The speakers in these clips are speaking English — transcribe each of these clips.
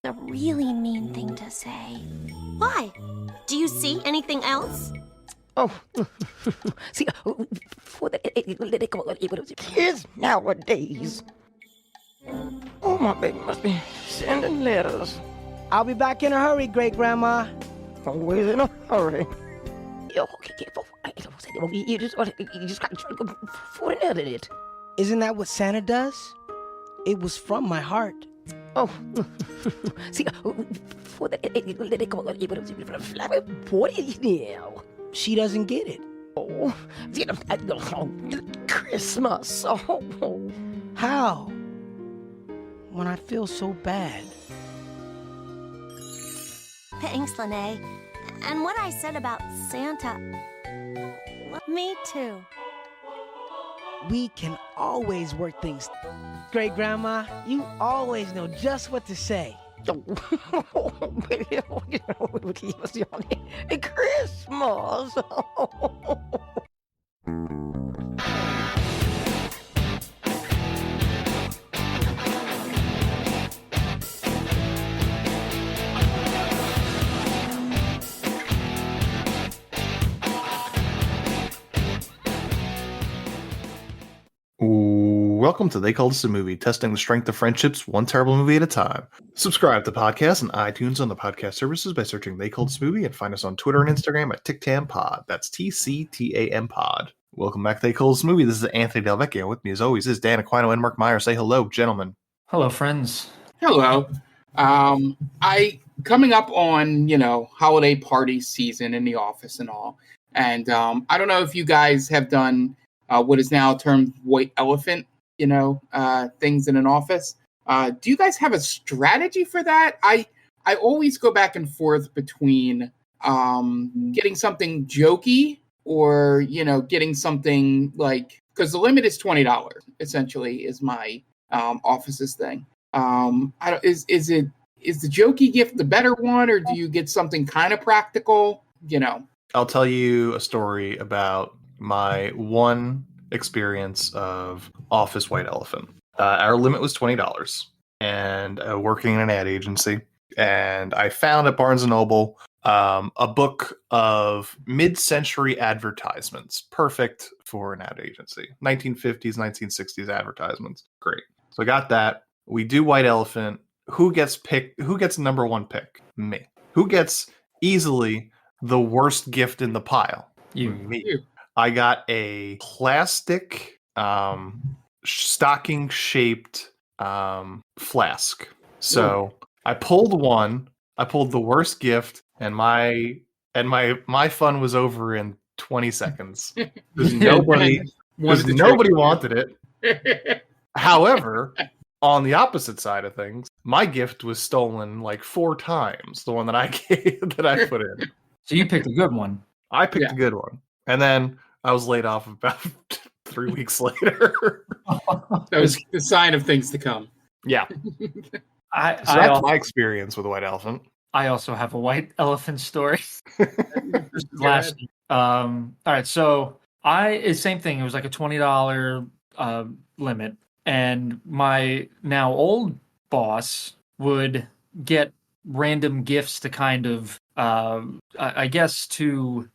a really mean thing to say. Why? Do you see anything else? Oh, see, for the kids nowadays. Oh, my baby must be sending letters. I'll be back in a hurry, great-grandma. Always in a hurry. You just got to for another it. Isn't that what Santa does? It was from my heart. Oh, see, for the what is now? She doesn't get it. Oh, Christmas. Oh, How? When I feel so bad. Thanks, Lene. And what I said about Santa... Me too. We can always work things. Great-grandma, you always know just what to say. Christmas. Welcome to They Called Us a Movie, testing the strength of friendships one terrible movie at a time. Subscribe to the podcast on iTunes on the podcast services by searching They Called Us a Movie, and find us on Twitter and Instagram at TicTamPod. That's TCTAM Pod. Welcome back to They Called Us a Movie. This is Anthony Del Vecchio. With me as always is Dan Aquino and Mark Meyer. Say hello, gentlemen. Hello, friends. Hello. I coming up on, holiday party season in the office and all. And I don't know if you guys have done what is now termed white elephant, things in an office. Do you guys have a strategy for that? I always go back and forth between getting something jokey or, getting something like, because the limit is $20 essentially is my office's thing. Is the jokey gift the better one, or do you get something kind of practical? I'll tell you a story about my one experience of Office White Elephant. Our limit was $20, and working in an ad agency, and I found at Barnes & Noble a book of mid-century advertisements, perfect for an ad agency. 1950s, 1960s advertisements. Great. So I got that. We do White Elephant. Who gets picked? Who gets number one pick? Me. Who gets easily the worst gift in the pile? Me. I got a plastic stocking-shaped flask. So I pulled one. I pulled the worst gift, and my fun was over in 20 seconds. Because nobody wanted it. However, on the opposite side of things, my gift was stolen like 4 times. The one that I put in. So you picked a good one. I picked a good one, and then I was laid off about 3 weeks later. That was the sign of things to come. Yeah. That's my experience with a white elephant. I also have a white elephant story. All right, so same thing. It was like a $20 limit, and my now old boss would get random gifts to kind of, I guess, to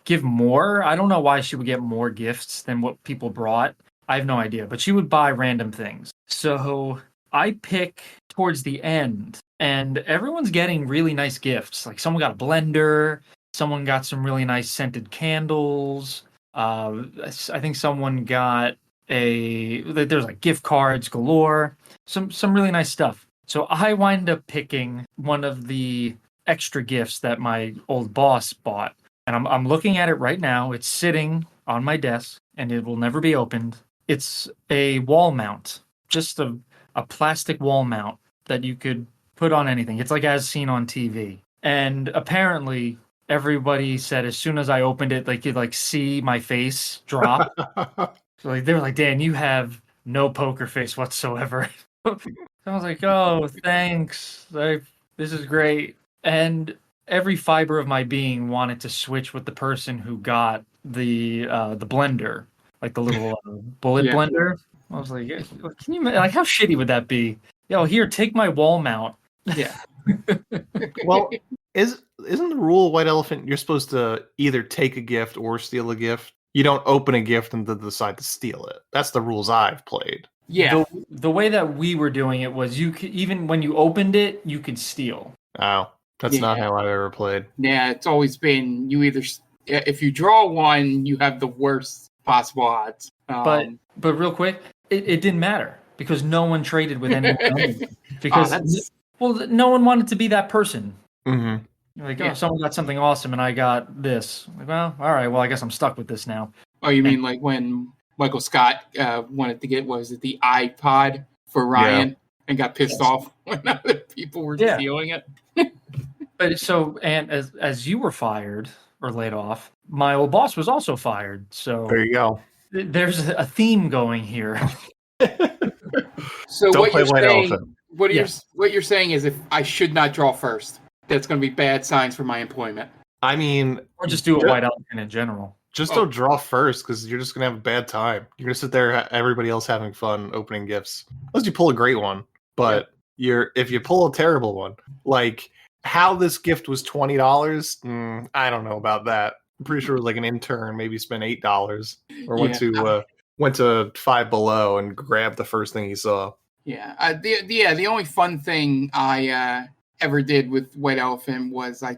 give more. I don't know why she would get more gifts than what people brought. I have no idea, but she would buy random things. So I pick towards the end, and everyone's getting really nice gifts. Like someone got a blender, someone got some really nice scented candles. I think someone got there's like gift cards galore, some really nice stuff. So I wind up picking one of the extra gifts that my old boss bought, and I'm looking at it right now. It's sitting on my desk, and it will never be opened. It's a wall mount, just a plastic wall mount that you could put on anything. It's like as seen on TV. And apparently everybody said as soon as I opened it, like you'd like see my face drop. So like they were like, Dan, you have no poker face whatsoever. So I was like, oh, thanks. This is great. And every fiber of my being wanted to switch with the person who got the blender, like the little bullet blender. I was like, can you, like, how shitty would that be Yo, here, take my wall mount. Yeah. Well, isn't the rule of White Elephant you're supposed to either take a gift or steal a gift? You don't open a gift and then decide to steal it. That's the rules I've played. Yeah. The way that we were doing it was you could, even when you opened it, you could steal. Oh, that's not how I've ever played. Yeah, it's always been you either if you draw one, you have the worst possible odds. But real quick, it didn't matter because no one traded with anyone else. Because no one wanted to be that person. Mm-hmm. Like, someone got something awesome and I got this. Like, well, all right, well, I guess I'm stuck with this now. Oh, you mean like when Michael Scott wanted to get, what was it, the iPod for Ryan and got pissed off when other people were stealing it? But and as you were fired or laid off, my old boss was also fired. So there you go. There's a theme going here. So Don't what play you're White saying, Elephant. what you're saying is if I should not draw first, that's going to be bad signs for my employment. I mean, or just do a White Elephant in general. Just don't draw first because you're just gonna have a bad time. You're gonna sit there, everybody else having fun opening gifts. Unless you pull a great one, but if you pull a terrible one, like how this gift was $20, I don't know about that. I'm pretty sure it was like an intern maybe spent $8 or went to Five Below and grabbed the first thing he saw. Yeah, the only fun thing I ever did with White Elephant was I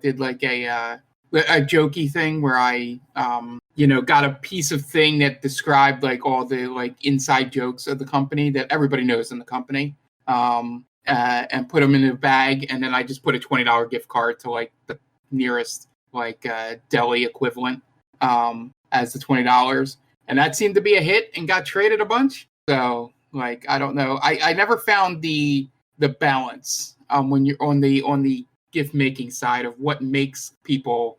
did like a jokey thing where I got a piece of thing that described like all the like inside jokes of the company that everybody knows in the company, and put them in a bag, and then I just put a $20 gift card to like the nearest like deli equivalent as the $20, and that seemed to be a hit and got traded a bunch. So like I don't know, I never found the balance when you're on the gift making side of what makes people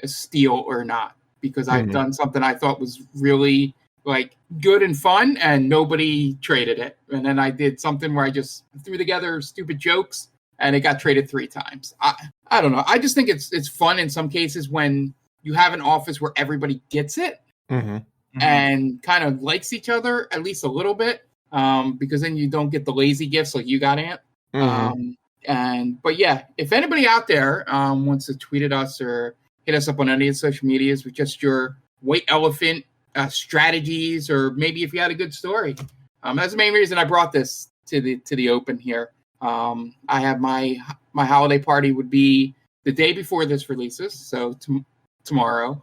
steal or not, because I've done something I thought was really like good and fun and nobody traded it, and then I did something where I just threw together stupid jokes and it got traded 3 times. I don't know, I just think it's fun in some cases when you have an office where everybody gets it and kind of likes each other at least a little bit, because then you don't get the lazy gifts like you got, Ant. But yeah, if anybody out there wants to tweet at us or hit us up on any of the social medias with just your White Elephant strategies, or maybe if you had a good story, that's the main reason I brought this to the open here. I have my holiday party would be the day before this releases, so tomorrow.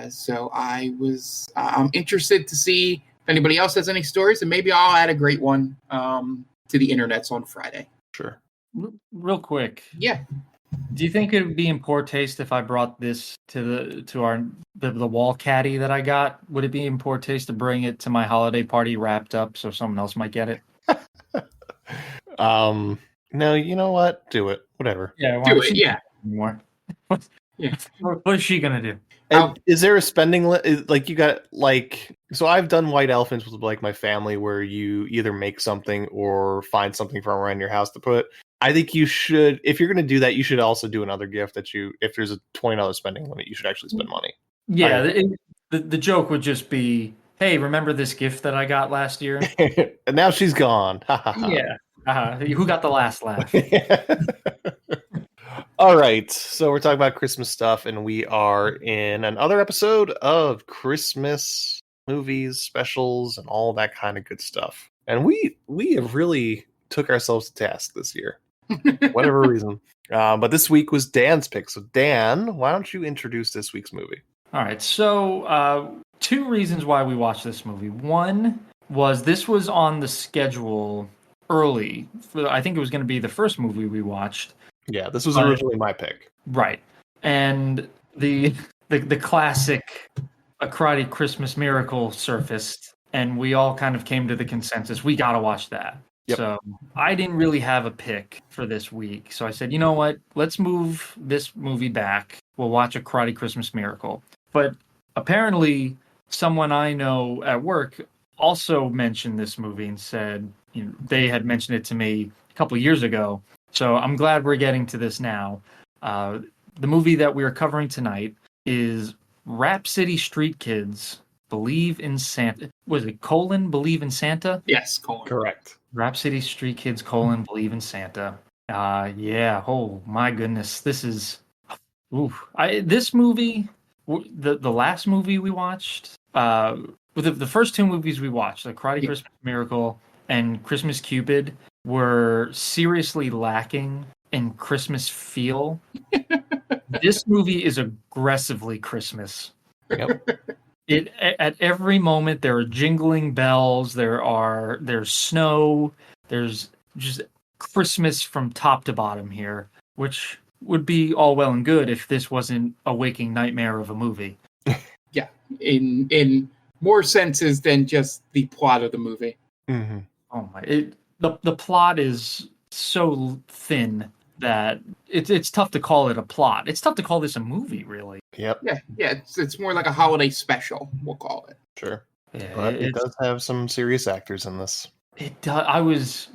So I'm interested to see if anybody else has any stories, and maybe I'll add a great one to the internets on Friday. Sure. Real quick. Yeah. Do you think it would be in poor taste if I brought this to the wall caddy that I got? Would it be in poor taste to bring it to my holiday party wrapped up so someone else might get it? No, you know what? Do it. Whatever. Yeah, do it. Yeah. More. What is she gonna do? And is there a spending like you got like? So I've done White Elephants with like my family where you either make something or find something from around your house to put. I think you should, if you're going to do that, you should also do another gift that if there's a $20 spending limit, you should actually spend money. Yeah, the joke would just be, hey, remember this gift that I got last year? And now she's gone. Yeah. Who got the last laugh? All right. So we're talking about Christmas stuff, and we are in another episode of Christmas movies, specials, and all that kind of good stuff. And we have really took ourselves to task this year. Whatever reason. But this week was Dan's pick. So Dan, why don't you introduce this week's movie? All right. So 2 reasons why we watched this movie. One was this was on the schedule early. I think it was going to be the first movie we watched. Yeah, this was originally my pick. Right. And the classic A Karate Christmas Miracle surfaced, and we all kind of came to the consensus, we got to watch that. Yep. So I didn't really have a pick for this week. So I said, you know what? Let's move this movie back. We'll watch A Karate Christmas Miracle. But apparently someone I know at work also mentioned this movie and said, they had mentioned it to me a couple of years ago. So I'm glad we're getting to this now. The movie that we're covering tonight is Rapsittie Street Kids, Believe in Santa. Was it Believe in Santa? Yes, Colin. Correct. Rapsittie Street Kids Believe in Santa. Yeah. Oh my goodness. This is. This movie, the last movie we watched, the first two movies we watched, like Karate Christmas Miracle and Christmas Cupid, were seriously lacking in Christmas feel. This movie is aggressively Christmas. Yep. At every moment there are jingling bells, there's snow, there's just Christmas from top to bottom here, which would be all well and good if this wasn't a waking nightmare of a movie. Yeah, in more senses than just the plot of the movie. Mm-hmm. Oh my! The plot is so thin that it's tough to call it a plot. It's tough to call this a movie, really. Yep. Yeah. It's more like a holiday special, we'll call it. Sure. Yeah, But it does have some serious actors in this. It does. I was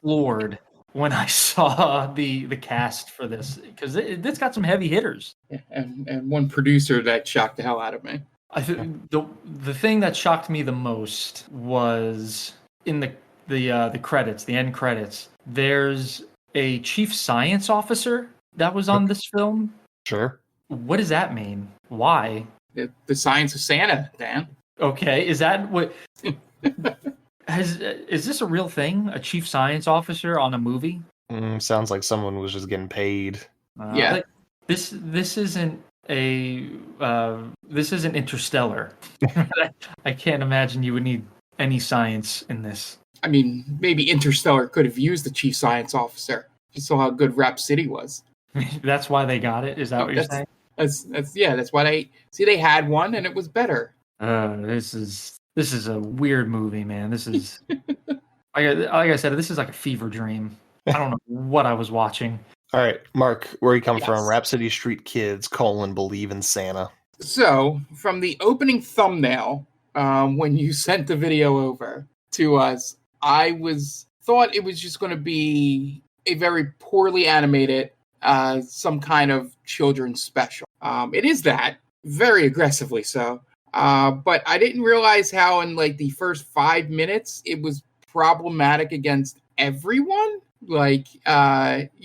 floored when I saw the cast for this, because it's got some heavy hitters. Yeah, and one producer that shocked the hell out of me. I think the thing that shocked me the most was in the credits, the end credits. There's a chief science officer that was on this film. Sure. What does that mean? Why? The science of Santa, Dan. Okay, is that what? Is this a real thing? A chief science officer on a movie? Sounds like someone was just getting paid. Yeah. Like, this isn't this isn't Interstellar. I can't imagine you would need any science in this. I mean, maybe Interstellar could have used the chief science officer. You saw how good Rapsittie was. That's why they got it. Is that what you're saying? That's why they had one and it was better. This is a weird movie, man. This is like I said, this is like a fever dream. I don't know what I was watching. All right, Mark, where you come Yes. from? Rapsittie Street Kids, Believe in Santa. So, from the opening thumbnail, when you sent the video over to us, I thought it was just going to be a very poorly animated, some kind of children's special. It is that, very aggressively so. But I didn't realize how in like the first 5 minutes it was problematic against everyone. Like, the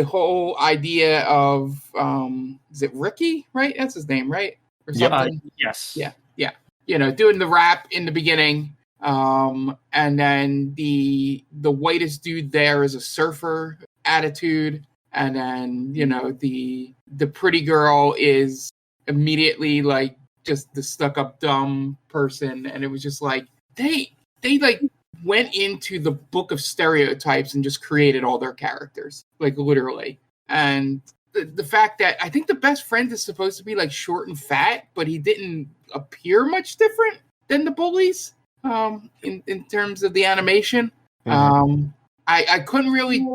whole idea of is it Ricky, right? That's his name, right? Or something. Yes. Yeah. Doing the rap in the beginning. And then the whitest dude there is a surfer attitude. And then, the pretty girl is immediately like just the stuck-up dumb person. And it was just like they like went into the book of stereotypes and just created all their characters, like literally. And the fact that I think the best friend is supposed to be like short and fat, but he didn't appear much different than the bullies in terms of the animation. Mm-hmm. I couldn't really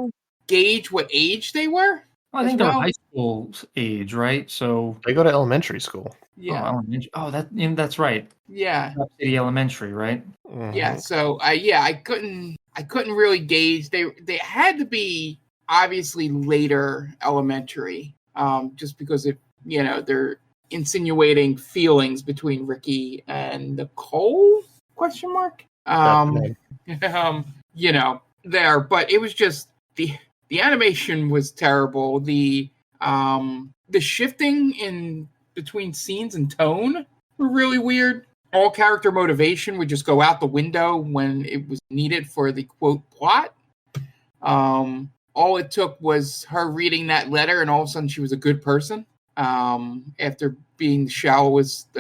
gauge what age they were. Well, I think they're high school age, right? So They go to elementary school. Yeah. That's right. Yeah. City Elementary, right? Mhm. Yeah. So I couldn't really gauge. They had to be obviously later elementary, just because they're insinuating feelings between Ricky and Nicole? Question mark. There, but it was just the animation was terrible. The shifting in between scenes and tone were really weird. All character motivation would just go out the window when it was needed for the quote plot. All it took was her reading that letter, and all of a sudden she was a good person. After being the shallowest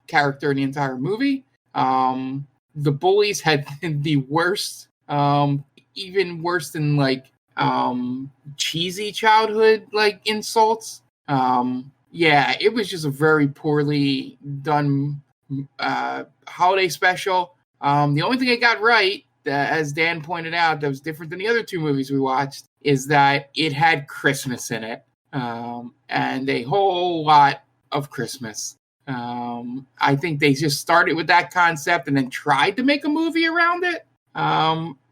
character in the entire movie, the bullies had the worst, even worse than like cheesy childhood like insults. It was just a very poorly done holiday special. The only thing I got right, as Dan pointed out, that was different than the other two movies we watched, is that it had Christmas in it, and a whole lot of Christmas. I think they just started with that concept and then tried to make a movie around it,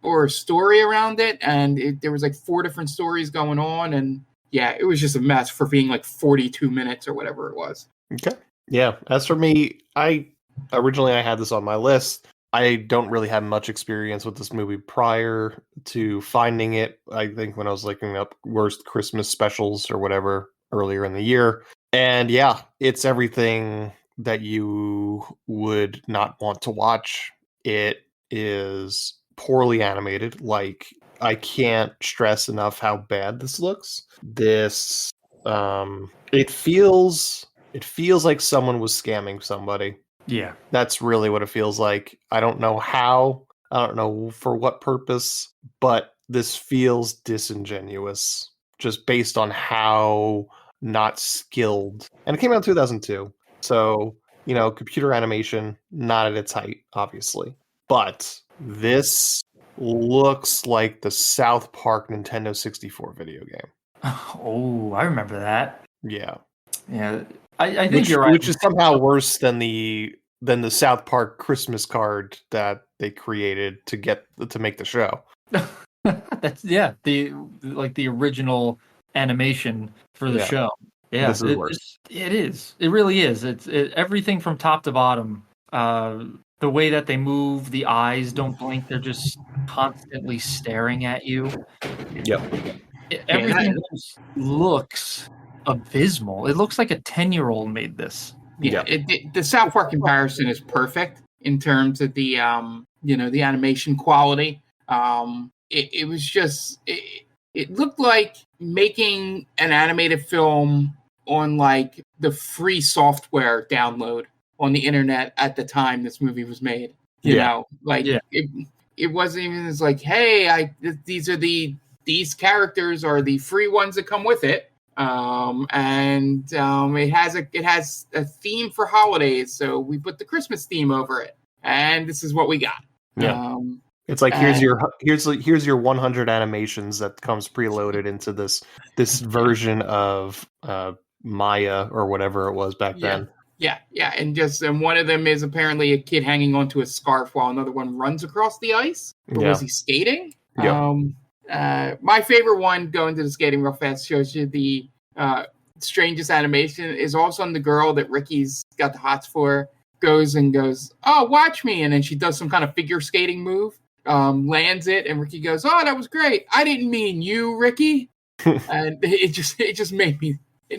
or a story around it, and there was like 4 different stories going on, and yeah, it was just a mess for being like 42 minutes or whatever it was. Okay. Yeah. As for me, I had this on my list. I don't really have much experience with this movie prior to finding it. I think when I was looking up worst Christmas specials or whatever earlier in the year. And yeah, it's everything that you would not want to watch. It is poorly animated. Like, I can't stress enough how bad this looks. This it feels like someone was scamming somebody. Yeah. That's really what it feels like. I don't know how, I don't know for what purpose, but this feels disingenuous just based on how not skilled. And it came out in 2002. So, computer animation, not at its height, obviously. But this looks like the South Park Nintendo 64 video game. Oh, I remember that. Yeah. Yeah, I think you're right. Which is somehow worse than the South Park Christmas card that they created to make the show. That's the original animation for the show. Yeah, this is worse. It is. It really is. It's everything from top to bottom. The way that they move, the eyes don't blink; they're just constantly staring at you. Yep. Everything looks abysmal. It looks like a 10-year-old made this. Yeah, the South Park comparison is perfect in terms of the the animation quality. It was just it looked like making an animated film on like the free software download on the internet at the time this movie was made. You know, like it wasn't even as like, hey, these characters are the free ones that come with it. It has a theme for holidays, so we put the Christmas theme over it, and this is what we got. Yeah. It's like here's your 100 animations that comes preloaded into this version of Maya or whatever it was back then. Yeah, and one of them is apparently a kid hanging onto a scarf while another one runs across the ice. Or was he skating? Yeah. My favorite one, going to the skating real fast, shows you the strangest animation is all of a sudden the girl that Ricky's got the hots for goes, oh, watch me, and then she does some kind of figure skating move, lands it, and Ricky goes, oh, that was great. I didn't mean you, Ricky. And it just made me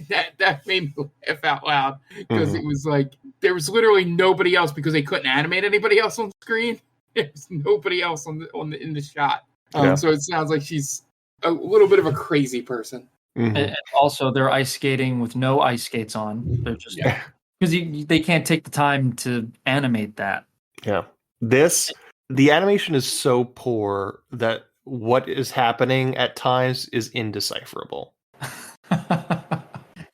that made me laugh out loud because it was like there was literally nobody else because they couldn't animate anybody else on screen. There was nobody else in the shot. So it sounds like she's a little bit of a crazy person. And also, they're ice skating with no ice skates on. They're just because they can't take the time to animate that. Yeah, the animation is so poor that what is happening at times is indecipherable.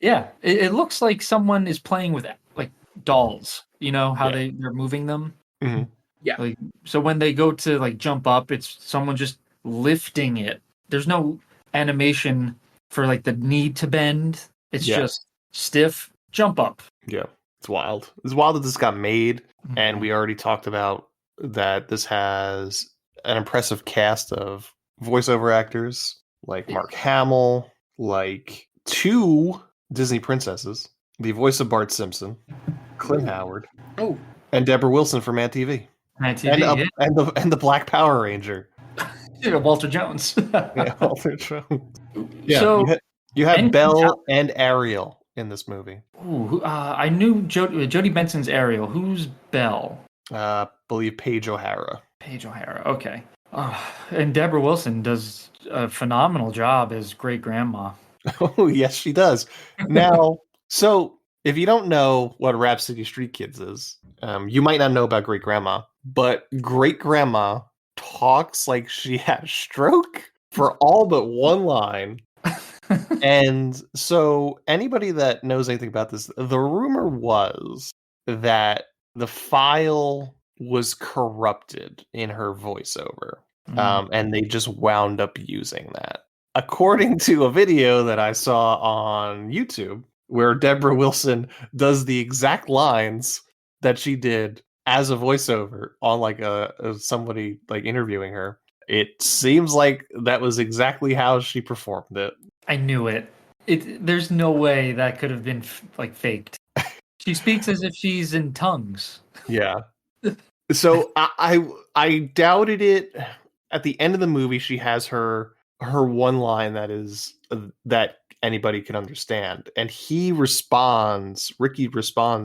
Yeah, it looks like someone is playing with like dolls. You know how they're moving them. Mm-hmm. Yeah. Like, so when they go to like jump up, it's someone just lifting it. There's no animation for like the need to bend. It's just stiff, jump up. Yeah, it's wild. It's wild that this got made, and we already talked about that this has an impressive cast of voiceover actors like Mark Hamill, like 2 Disney princesses, the voice of Bart Simpson, Clint Howard, and Deborah Wilson from Mad TV. Mad TV, and the Black Power Ranger. Walter Jones. Walter Jones. Yeah, so you have Belle and Ariel in this movie. I knew Jodie Benson's Ariel. Who's Belle? Believe Paige O'Hara. Paige O'Hara. Okay. And Deborah Wilson does a phenomenal job as great grandma. Oh yes, she does. Now, so if you don't know what Rapsittie Street Kids is, you might not know about Great Grandma, but Great Grandma talks like she had a stroke for all but one line. And so anybody that knows anything about this, the rumor was that the file was corrupted in her voiceover. And they just wound up using that. According to a video that I saw on YouTube, where Deborah Wilson does the exact lines that she did as a voiceover on like somebody like interviewing her, it seems like that was exactly how she performed it. I knew it. There's no way that could have been like faked. She speaks as if she's in tongues. Yeah. So I doubted it. At the end of the movie, she has her one line that is that anybody can understand, and Ricky responds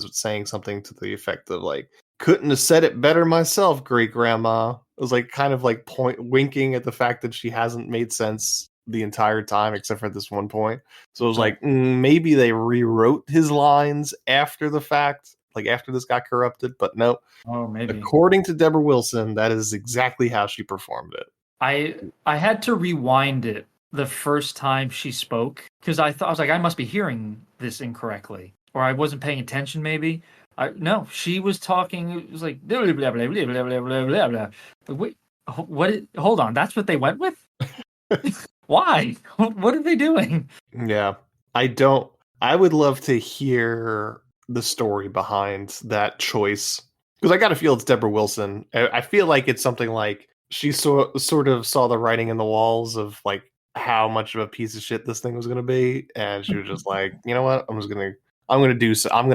with saying something to the effect of like, "Couldn't have said it better myself, great grandma." It was like kind of like winking at the fact that she hasn't made sense the entire time except for this one point. So it was like maybe they rewrote his lines after the fact, like after this got corrupted, but no. Oh, maybe. According to Deborah Wilson, that is exactly how she performed it. I had to rewind it the first time she spoke because I was like, I must be hearing this incorrectly, or I wasn't paying attention. Maybe no, she was talking. It was like blah blah blah blah blah blah blah blah blah blah. Like, wait, what? Hold on, that's what they went with. Why? What are they doing? Yeah, I would love to hear the story behind that choice because I got to feel it's Deborah Wilson. I feel like it's something like she sort of saw the writing in the walls of like how much of a piece of shit this thing was going to be, and she was just like, you know what, I'm going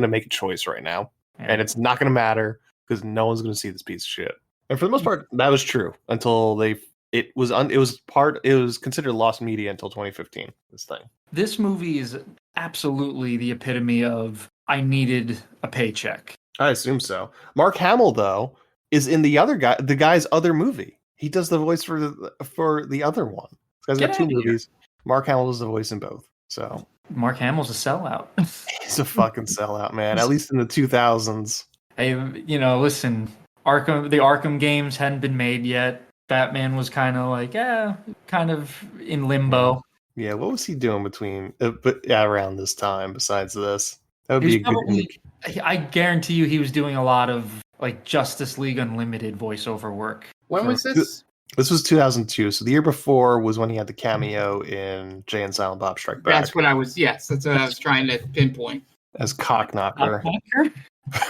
to make a choice right now, and it's not going to matter because no one's going to see this piece of shit. And for the most part, that was true until it was considered lost media until 2015. This movie is absolutely the epitome of I needed a paycheck. I assume so. Mark Hamill though is in the guy's other movie. He does the voice for the other one. This guy's got two movies. Mark Hamill does the voice in both. So Mark Hamill's a sellout. He's a fucking sellout, man. At least in the 2000s. Hey, listen, the Arkham games hadn't been made yet. Batman was kind of like, kind of in limbo. Yeah, what was he doing around this time besides this? That would be a good. I guarantee you, he was doing a lot of like Justice League Unlimited voiceover work. When was this? This was 2002. So the year before was when he had the cameo in Jay and Silent Bob Strike Back. That's what I was trying to pinpoint. As Cockknocker.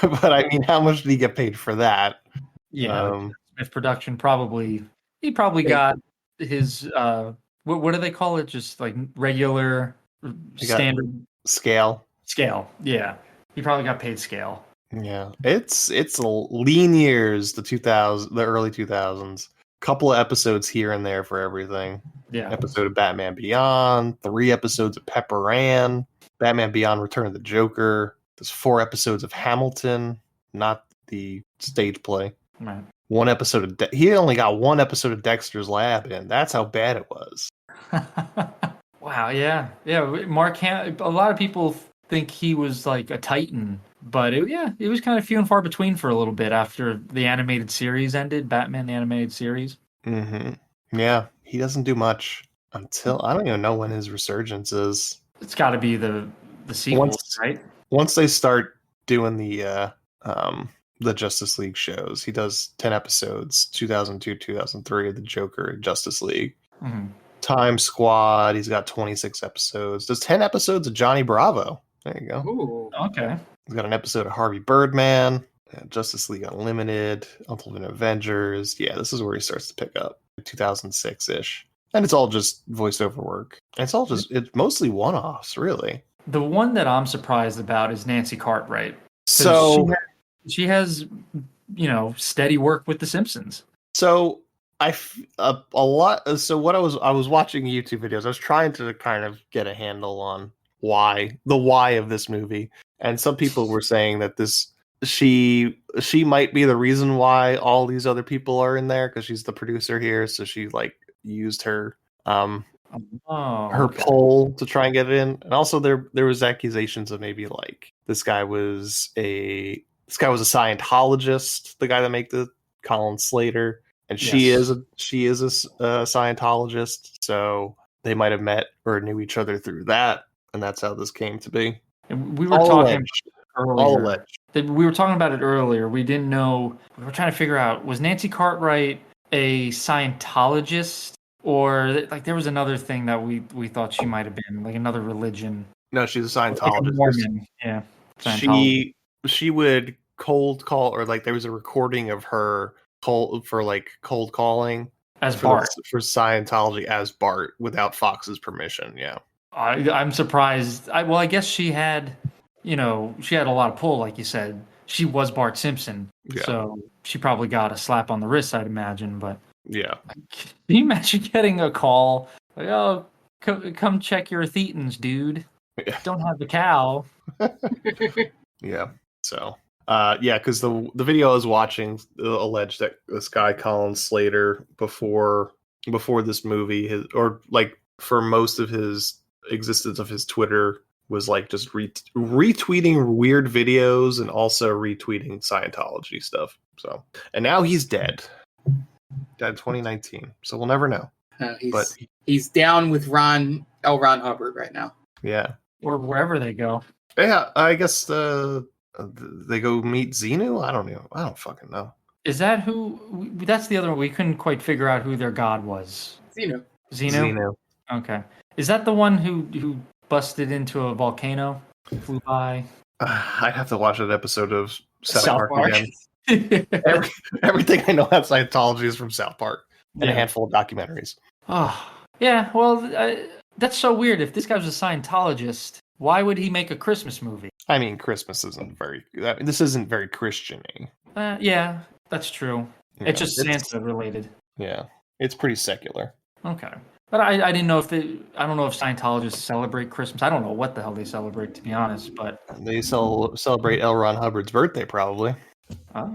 But I mean, how much did he get paid for that? Yeah, Smith Production he probably got his what do they call it? Just like regular standard scale. Yeah, he probably got paid scale. Yeah, it's lean years, the early 2000s. Couple of episodes here and there for everything. Yeah, episode of Batman Beyond, 3 episodes of Pepper Ann, Batman Beyond: Return of the Joker. There's 4 episodes of Hamilton, not the stage play. Right. 1 episode of he only got 1 episode of Dexter's Lab in. That's how bad it was. Wow. Yeah. A lot of people think he was like a titan, but it was kind of few and far between for a little bit after the animated series ended, Batman the animated series. Mm-hmm. Yeah, he doesn't do much until I don't even know when his resurgence is. It's got to be the sequels, right? Once they start doing the Justice League shows, he does 10 episodes, 2002, 2003 of the Joker Justice League. Mm-hmm. Time Squad, he's got 26 episodes. Does 10 episodes of Johnny Bravo. There you go. Ooh, okay. He's got an episode of Harvey Birdman, Justice League Unlimited, Ultimate Avengers. Yeah, this is where he starts to pick up, 2006-ish. And it's all just voiceover work. It's mostly one-offs, really. The one that I'm surprised about is Nancy Cartwright. So she has, steady work with The Simpsons. So a lot. So what I was watching YouTube videos. I was trying to kind of get a handle on the why of this movie, and some people were saying that she might be the reason why all these other people are in there because she's the producer here. So she like used her poll to try and get it in, and also there was accusations of maybe like this guy was a Scientologist, the guy that made the Colin Slater. And she is a Scientologist, so they might have met or knew each other through that, and that's how this came to be. And we were talking earlier. We were talking about it earlier. We didn't know. We were trying to figure out, was Nancy Cartwright a Scientologist, or like there was another thing that we thought she might have been, like another religion. No, she's a Scientologist. Like Mormon. Yeah, she would cold call, or like there was a recording of her cold calling as Bart for Scientology as Bart without Fox's permission. Yeah, I'm surprised. I guess she had you know, she had a lot of pull, like you said. She was Bart Simpson, so she probably got a slap on the wrist, I'd imagine. But yeah, can you imagine getting a call like, "Oh, come check your thetans, dude. Yeah. Don't have the cow." Yeah. So, because the video I was watching alleged that this guy Colin Slater before this movie, for most of his existence of his Twitter, was like just retweeting weird videos and also retweeting Scientology stuff. So, and now he's dead. Died in 2019. So we'll never know. He's down with Ron Hubbard right now. Yeah. Or wherever they go. Yeah, I guess they go meet Xenu? I don't know. I don't fucking know. Is that who? That's the other one. We couldn't quite figure out who their god was. Xenu. Okay. Is that the one who busted into a volcano? Flew by? I'd have to watch that episode of South Park again. Everything I know about Scientology is from South Park and a handful of documentaries. Oh, yeah. Well, that's so weird. If this guy was a Scientologist, why would he make a Christmas movie? I mean, Christmas isn't very. This isn't very Christian-y. Yeah, that's true. Yeah, it's just Santa related. Yeah, it's pretty secular. Okay, but I didn't know if I don't know if Scientologists celebrate Christmas. I don't know what the hell they celebrate, to be honest. But they celebrate L. Ron Hubbard's birthday, probably.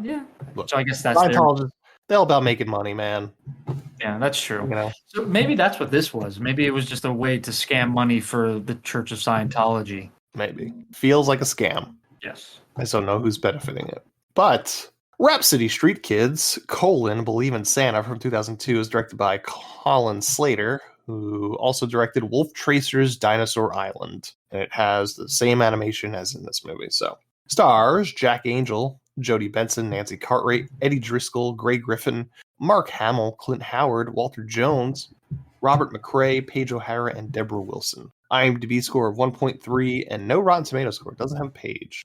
Yeah. Look, So I guess that's Scientologists. They're all about making money, man. Yeah, that's true. You know? So maybe that's what this was. Maybe it was just a way to scam money for the Church of Scientology. Maybe. Feels like a scam. Yes. I just don't know who's benefiting it. But Rapsittie Street Kids, Believe in Santa from 2002 is directed by Colin Slater, who also directed Wolf Tracer's Dinosaur Island. And it has the same animation as in this movie. So, stars Jack Angel, Jodie Benson, Nancy Cartwright, Eddie Driscoll, Gray Griffin, Mark Hamill, Clint Howard, Walter Jones, Robert McRae, Paige O'Hara, and Deborah Wilson. IMDb score of 1.3 and no Rotten Tomatoes score. It doesn't have a page.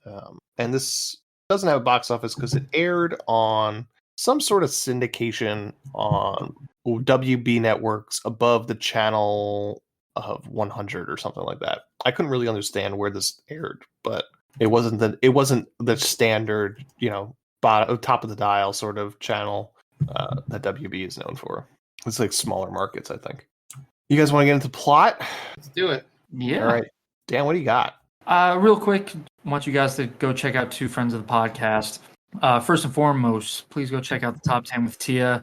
And this doesn't have a box office because it aired on some sort of syndication on WB networks above the channel of 100 or something like that. I couldn't really understand where this aired, but it wasn't the standard, top of the dial sort of channel that WB is known for. It's like smaller markets, I think. You guys want to get into plot? Let's do it. Yeah. All right. Dan, what do you got? Real quick, I want you guys to go check out two friends of the podcast. First and foremost, please go check out the Top 10 with Tia.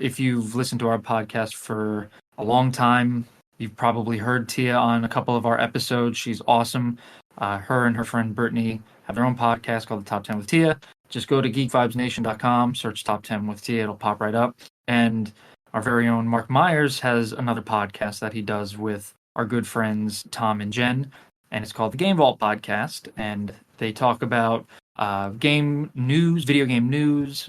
If you've listened to our podcast for a long time, you've probably heard Tia on a couple of our episodes. She's awesome. Her and her friend Brittany have their own podcast called the Top 10 with Tia. Just go to geekvibesnation.com, search Top 10 with Tia. It'll pop right up. And our very own Mark Myers has another podcast that he does with our good friends Tom and Jen, and it's called the Game Vault Podcast. And they talk about game news, video games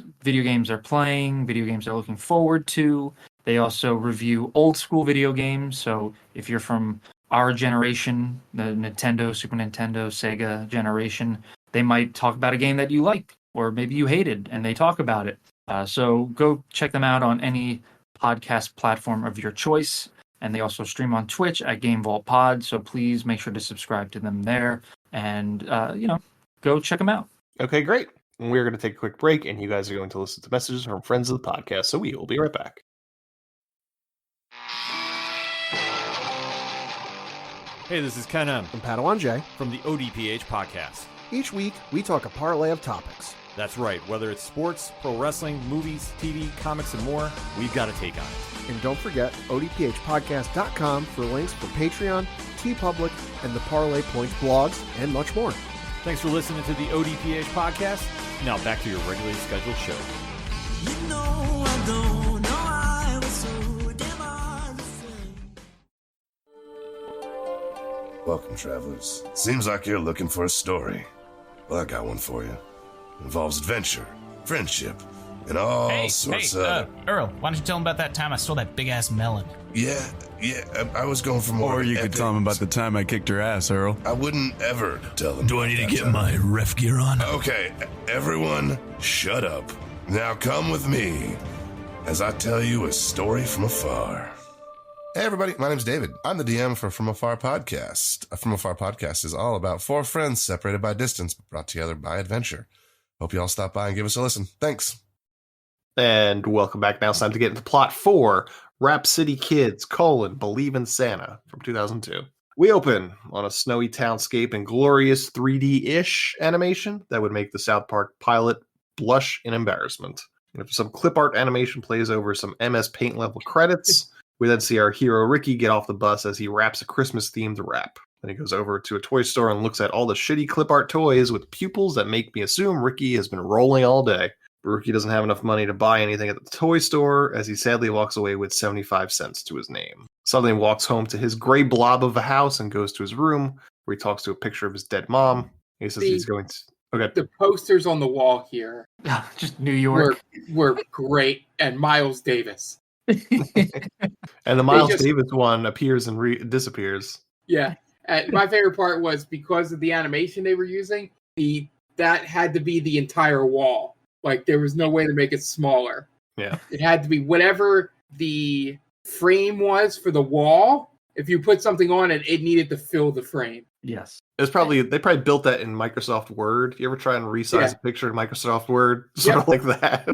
they're playing, video games they're looking forward to. They also review old school video games. So if you're from our generation, the Nintendo, Super Nintendo, Sega generation, they might talk about a game that you like or maybe you hated, and they talk about it. So go check them out on any podcast platform of your choice. And they also stream on Twitch at Game Vault Pod. So please make sure to subscribe to them there and, go check them out. Okay, great. We're going to take a quick break, and you guys are going to listen to messages from friends of the podcast. So we will be right back. Hey, this is Ken M. And Padawan J. from the ODPH podcast. Each week, we talk a parlay of topics. That's right. Whether it's sports, pro wrestling, movies, TV, comics, and more, we've got a take on it. And don't forget, odphpodcast.com for links for Patreon, TeePublic, and the Parlay Points blogs, and much more. Thanks for listening to the ODPH podcast. Now back to your regularly scheduled show. Welcome, travelers. Seems like you're looking for a story. Well, I got one for you. It involves adventure, friendship, and all sorts of... Earl, why don't you tell him about that time I stole that big-ass melon? Yeah, I was going for more... Or you could tell him about the time I kicked her ass, Earl. I wouldn't ever tell him. Do I need to get my ref gear on? Okay, everyone, shut up. Now come with me as I tell you a story from afar. Hey everybody, my name's David. I'm the DM for From Afar Podcast. From Afar Podcast is all about four friends separated by distance, but brought together by adventure. Hope you all stop by and give us a listen. Thanks. And welcome back. Now it's time to get into plot 4, Rapsittie Kids, Believe in Santa from 2002. We open on a snowy townscape in glorious 3D-ish animation that would make the South Park pilot blush in embarrassment. And if some clip art animation plays over some MS Paint level credits, we then see our hero Ricky get off the bus as he raps a Christmas-themed rap. Then he goes over to a toy store and looks at all the shitty clip art toys with pupils that make me assume Ricky has been rolling all day. But Ricky doesn't have enough money to buy anything at the toy store as he sadly walks away with 75 cents to his name. Suddenly walks home to his gray blob of a house and goes to his room where he talks to a picture of his dead mom. He says he's going to... Okay. The posters on the wall here just New York were great, and Miles Davis. And the Miles Davis one appears and disappears. Yeah. My favorite part was because of the animation they were using, that had to be the entire wall. Like, there was no way to make it smaller. Yeah. It had to be whatever the frame was for the wall. If you put something on it, it needed to fill the frame. Yes. They probably built that in Microsoft Word. You ever try and resize a picture in Microsoft Word? Sort of like that.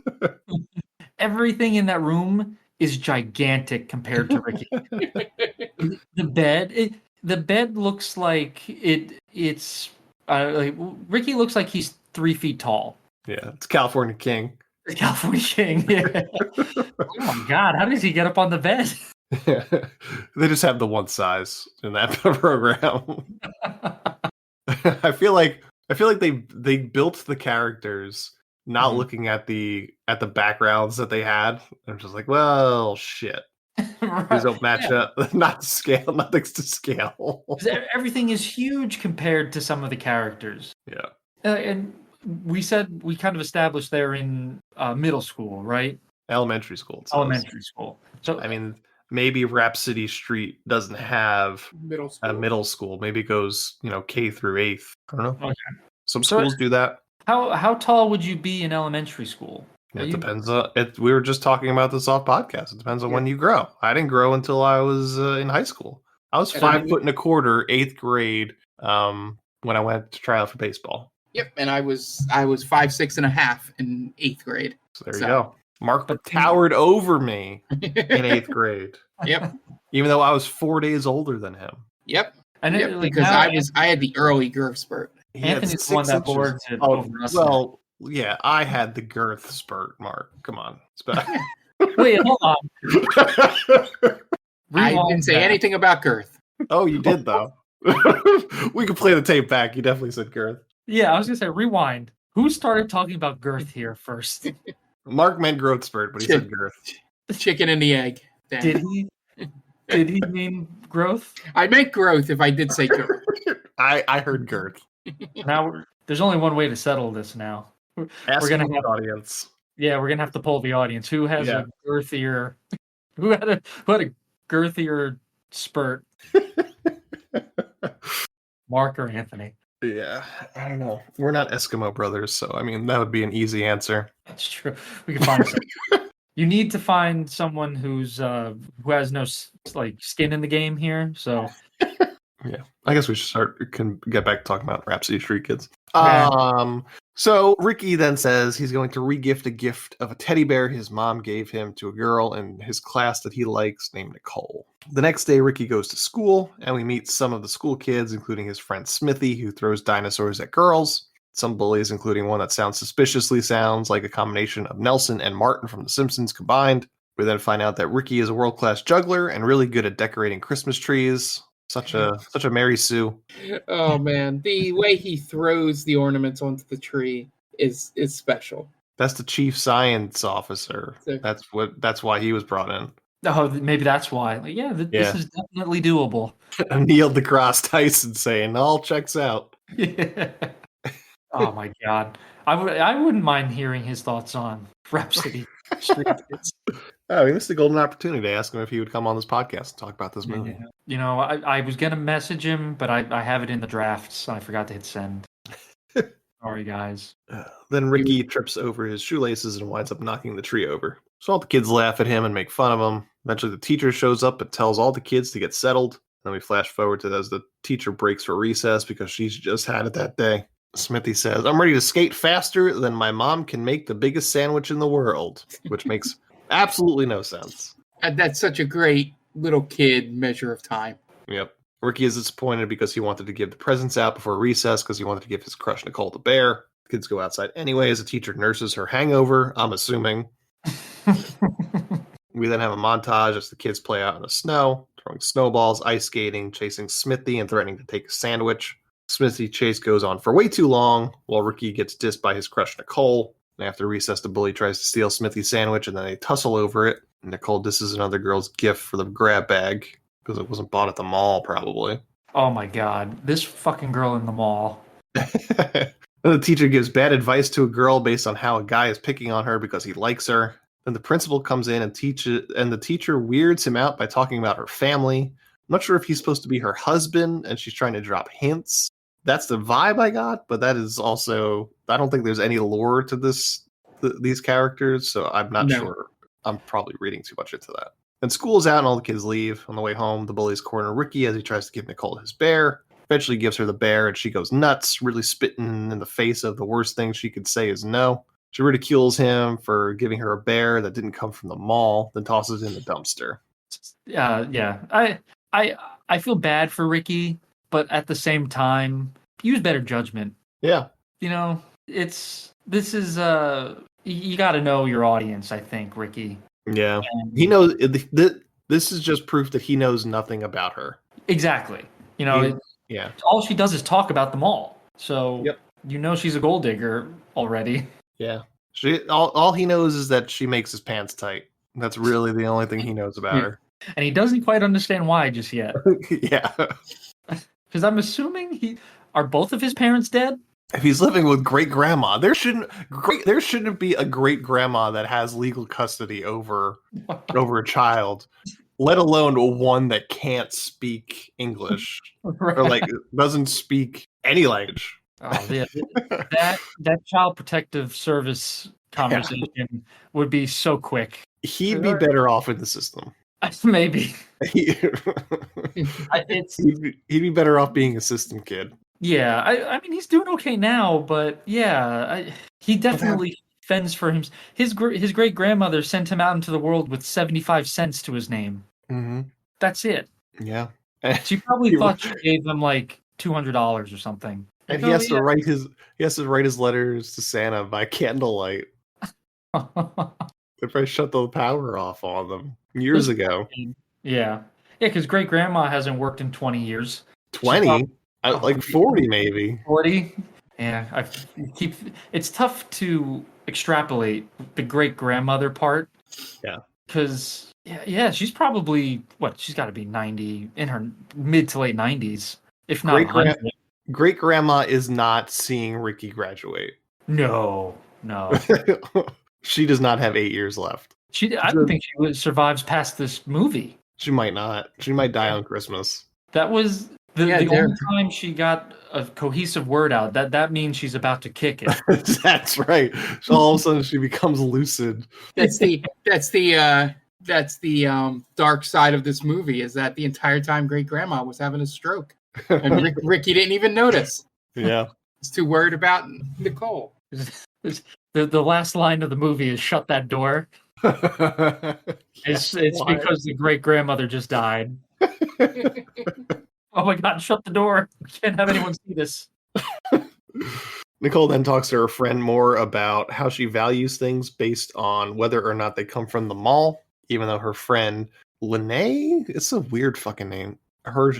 Everything in that room is gigantic compared to Ricky. The bed looks like it's like Ricky looks like he's 3 feet tall. Yeah, it's California King. The California King. Yeah. Oh my God! How does he get up on the bed? They just have the one size in that program. I feel like they built the characters not looking at the backgrounds that they had. They're just like, well, shit. Right. These don't match up. Not to scale. Nothing's to scale. Everything is huge compared to some of the characters. Yeah. And we kind of established they're in middle school, right? Elementary school. Elementary school. So I mean, maybe Rapsittie Street doesn't have a middle school. Maybe it goes, K through 8th. I don't know. Okay. Some schools do that. How tall would you be in elementary school? It depends. We were just talking about this off podcast. It depends on when you grow. I didn't grow until I was in high school. I was 5'1", 8th grade, when I went to try out for baseball. Yep, and I was 5'6.5" in 8th grade. So there you go. Mark towered over me in 8th grade. Yep. Even though I was 4 days older than him. Yep. And because I had the early girth spurt. Anthony's the one that boards it over us. Well, yeah, I had the girth spurt, Mark. Come on. Wait, hold on. I didn't say anything about girth. Oh, you did, though. We could play the tape back. You definitely said girth. Yeah, I was going to say, rewind. Who started talking about girth here first? Mark meant growth spurt, but he said girth. The chicken and the egg. Damn. Did he mean growth? I meant growth if I did say girth. I heard girth. Now, there's only one way to settle this now. We're going to have audience. Yeah, we're going to have to poll the audience. Who has a girthier... Who had a girthier spurt? Mark or Anthony? Yeah, I don't know. We're not Eskimo brothers, so I mean that would be an easy answer. That's true. We can find someone. You need to find someone who has no skin in the game here. So yeah, I guess we can get back to talking about Rapsittie Street Kids. Yeah. So Ricky then says he's going to regift a gift of a teddy bear his mom gave him to a girl in his class that he likes named Nicole. The next day, Ricky goes to school, and we meet some of the school kids, including his friend Smithy, who throws dinosaurs at girls. Some bullies, including one that sounds like a combination of Nelson and Martin from The Simpsons combined. We then find out that Ricky is a world-class juggler and really good at decorating Christmas trees. Such a Mary Sue. Oh man, the way he throws the ornaments onto the tree is special. That's the chief science officer. That's why he was brought in. Oh, maybe that's why. This is definitely doable. Neil deGrasse Tyson saying all checks out. Yeah. Oh my God, I wouldn't mind hearing his thoughts on Rapsittie Street Kids. Oh, we missed a golden opportunity to ask him if he would come on this podcast and talk about this movie. Yeah. I was going to message him, but I have it in the drafts. I forgot to hit send. Sorry, guys. Then Ricky trips over his shoelaces and winds up knocking the tree over. So all the kids laugh at him and make fun of him. Eventually the teacher shows up and tells all the kids to get settled. Then we flash forward to as the teacher breaks for recess because she's just had it that day. Smithy says, I'm ready to skate faster than my mom can make the biggest sandwich in the world, which makes absolutely no sense. That's such a great little kid measure of time. Yep. Ricky is disappointed because he wanted to give the presents out before recess because he wanted to give his crush Nicole the bear. The kids go outside anyway as the teacher nurses her hangover, I'm assuming. We then have a montage as the kids play out in the snow, throwing snowballs, ice skating, chasing Smithy, and threatening to take a sandwich. Smithy chase goes on for way too long while Ricky gets dissed by his crush Nicole. And after recess, the bully tries to steal Smithy's sandwich and then they tussle over it. And Nicole disses another girl's gift for the grab bag because it wasn't bought at the mall, probably. Oh my god, this fucking girl in the mall. Then the teacher gives bad advice to a girl based on how a guy is picking on her because he likes her. Then the principal comes in and the teacher weirds him out by talking about her family. I'm not sure if he's supposed to be her husband and she's trying to drop hints. That's the vibe I got, but that is also, I don't think there's any lore to these characters, so I'm not sure. I'm probably reading too much into that. Then school's out and all the kids leave. On the way home, the bullies corner Ricky as he tries to give Nicole his bear. Eventually gives her the bear and she goes nuts, really spitting in the face of the worst thing she could say is no. She ridicules him for giving her a bear that didn't come from the mall, then tosses it in the dumpster. Yeah. I feel bad for Ricky, but at the same time, use better judgment. Yeah. You know, you got to know your audience, I think, Ricky. Yeah. He knows, this is just proof that he knows nothing about her. Exactly. You know, yeah. All she does is talk about the mall. So, you know she's a gold digger already. Yeah. All he knows is that she makes his pants tight. That's really the only thing he knows about her. And he doesn't quite understand why just yet. Yeah. Because I'm assuming are both of his parents dead? If he's living with great grandma, there shouldn't be a great grandma that has legal custody over a child, let alone one that can't speak English or like doesn't speak any language. Oh yeah, that child protective service conversation would be so quick. He'd be better off in the system. Maybe. He'd be better off being a system kid. Yeah, I mean he's doing okay now, but yeah, he definitely fends for him. His great grandmother sent him out into the world with 75 cents to his name. Mm-hmm. That's it. Yeah, she probably thought she gave him like $200 or something. And he has to write his letters to Santa by candlelight. They probably shut the power off on them years ago. Yeah, because great grandma hasn't worked in 20 years. 20, like 40 maybe. 40. Yeah, it's tough to extrapolate the great grandmother part. Yeah, because she's probably she's got to be 90 in her mid to late 90s, if not. Great grandma is not seeing Ricky graduate. No. She does not have 8 years left. I don't think she survives past this movie. She might not. She might die on Christmas. That was the only time she got a cohesive word out. That means she's about to kick it. That's right. So all of a sudden she becomes lucid. That's the dark side of this movie, is that the entire time great grandma was having a stroke. And Ricky didn't even notice. Yeah. He's too worried about Nicole. The last line of the movie is "Shut that door." It's because the great grandmother just died. Oh my God! Shut the door! We can't have anyone see this. Nicole then talks to her friend more about how she values things based on whether or not they come from the mall, even though her friend Lene, it's a weird fucking name.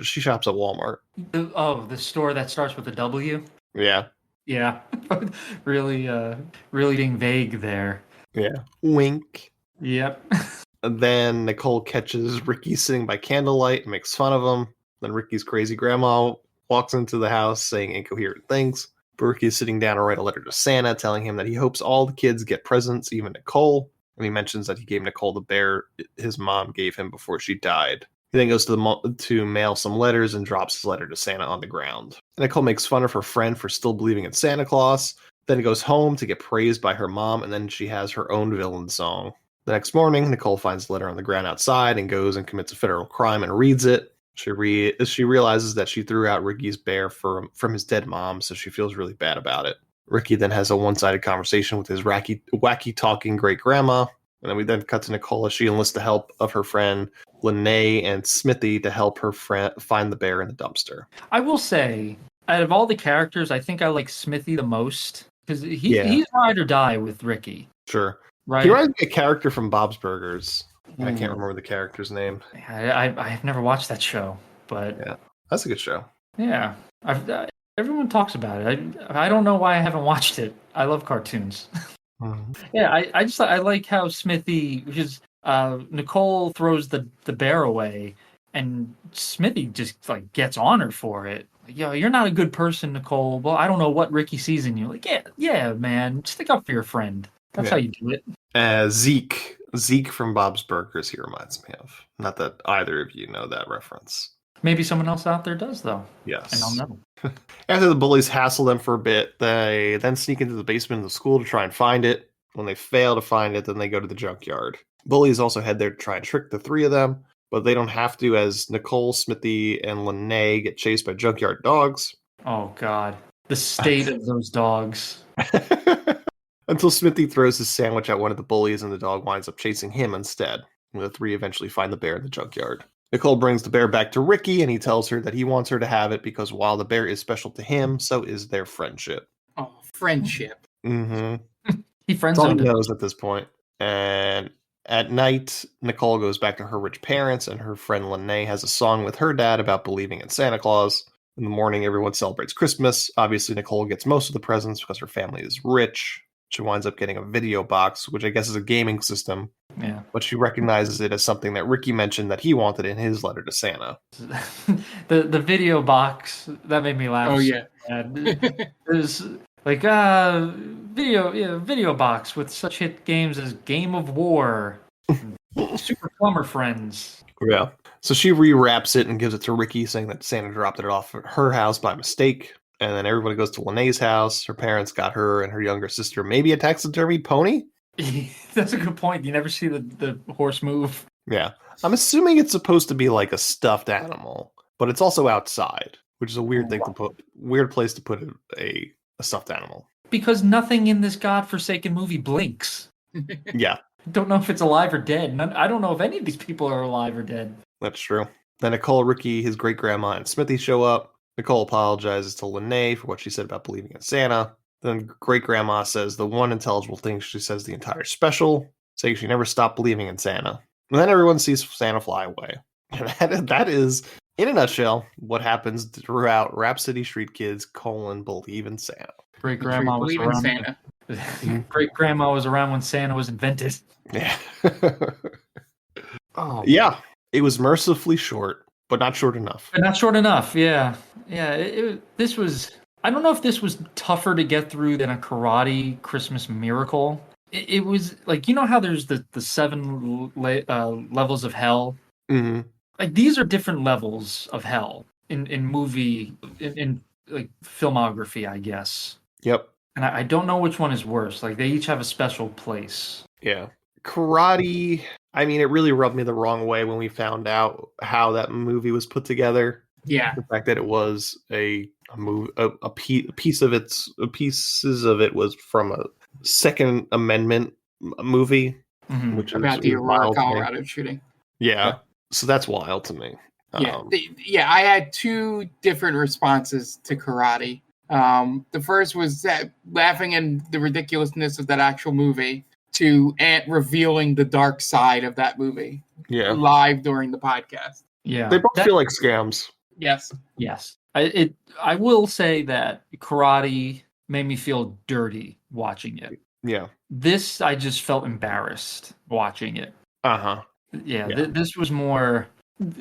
She shops at Walmart. The store that starts with a W. Yeah. Yeah. really being vague there. Yeah. Wink. Yep. And then Nicole catches Ricky sitting by candlelight and makes fun of him. Then Ricky's crazy grandma walks into the house saying incoherent things. But Ricky is sitting down to write a letter to Santa telling him that he hopes all the kids get presents, even Nicole. And he mentions that he gave Nicole the bear his mom gave him before she died. He then goes to mail some letters and drops his letter to Santa on the ground. And Nicole makes fun of her friend for still believing in Santa Claus. Then goes home to get praised by her mom, and then she has her own villain song. The next morning, Nicole finds a letter on the ground outside and goes and commits a federal crime and reads it. She realizes that she threw out Ricky's bear from his dead mom, so she feels really bad about it. Ricky then has a one-sided conversation with his wacky talking great grandma, and then we cut to Nicole as she enlists the help of her friend Lene and Smithy to help her friend find the bear in the dumpster. I will say, out of all the characters, I think I like Smithy the most because he's ride or die with Ricky. Sure, right? He reminds me of a character from Bob's Burgers. I can't remember the character's name. I've never watched that show, but yeah, that's a good show. Yeah, everyone talks about it. I don't know why I haven't watched it. I love cartoons. Mm-hmm. Yeah, I like how Smithy, because Nicole throws the bear away, and Smithy just like gets on her for it. Like, yo, you're not a good person, Nicole. Well, I don't know what Ricky sees in you. Like, yeah, man, stick up for your friend. That's how you do it. Zeke from Bob's Burgers, he reminds me of. Not that either of you know that reference. Maybe someone else out there does, though. Yes. And I'll know. After the bullies hassle them for a bit, they then sneak into the basement of the school to try and find it. When they fail to find it, then they go to the junkyard. Bullies also head there to try and trick the three of them, but they don't have to, as Nicole, Smithy, and Lene get chased by junkyard dogs. Oh, God. The state of those dogs. Until Smithy throws his sandwich at one of the bullies and the dog winds up chasing him instead. And the three eventually find the bear in the junkyard. Nicole brings the bear back to Ricky and he tells her that he wants her to have it because while the bear is special to him, so is their friendship. Oh, friendship. Mm-hmm. He friends all he knows at this point. And at night, Nicole goes back to her rich parents and her friend Lene has a song with her dad about believing in Santa Claus. In the morning, everyone celebrates Christmas. Obviously, Nicole gets most of the presents because her family is rich. She winds up getting a video box, which I guess is a gaming system. Yeah. But she recognizes it as something that Ricky mentioned that he wanted in his letter to Santa. the video box, that made me laugh. Oh, yeah. There's like video box with such hit games as Game of War, Super Plumber Friends. Yeah. So she rewraps it and gives it to Ricky, saying that Santa dropped it off at her house by mistake. And then everybody goes to Lene's house. Her parents got her and her younger sister maybe a taxidermy pony. That's a good point. You never see the horse move. Yeah. I'm assuming it's supposed to be like a stuffed animal, but it's also outside, which is a weird weird place to put a stuffed animal. Because nothing in this godforsaken movie blinks. Yeah. I don't know if it's alive or dead. I don't know if any of these people are alive or dead. That's true. Then Nicole, Ricky, his great grandma, and Smithy show up. Nicole apologizes to Lene for what she said about believing in Santa. Then great grandma says the one intelligible thing she says the entire special, saying she never stopped believing in Santa. And then everyone sees Santa fly away. And that is, in a nutshell, what happens throughout Rapsittie Street Kids: believe in Santa. Great grandma was around. Santa. Great grandma was around when Santa was invented. Yeah. Yeah. It was mercifully short, but not short enough. But not short enough. Yeah. Yeah. This was. I don't know if this was tougher to get through than a Karate Christmas Miracle. It was like, you know how there's the 7 levels of hell? Mm-hmm. Like, these are different levels of hell in movie, in like filmography, I guess. Yep. And I don't know which one is worse. Like, they each have a special place. Yeah. Karate, I mean, it really rubbed me the wrong way when we found out how that movie was put together. Yeah. The fact that it was pieces of it was from a Second Amendment movie, mm-hmm. which about is the Aurora, Colorado shooting. Yeah. So that's wild to me. Yeah. I had 2 different responses to Karate. The first was that laughing at the ridiculousness of that actual movie, to Ant revealing the dark side of that movie. Yeah. Live during the podcast. Yeah. They both feel like scams. Yes. I will say that Karate made me feel dirty watching it. Yeah. This, I just felt embarrassed watching it. Uh-huh. Yeah. This was more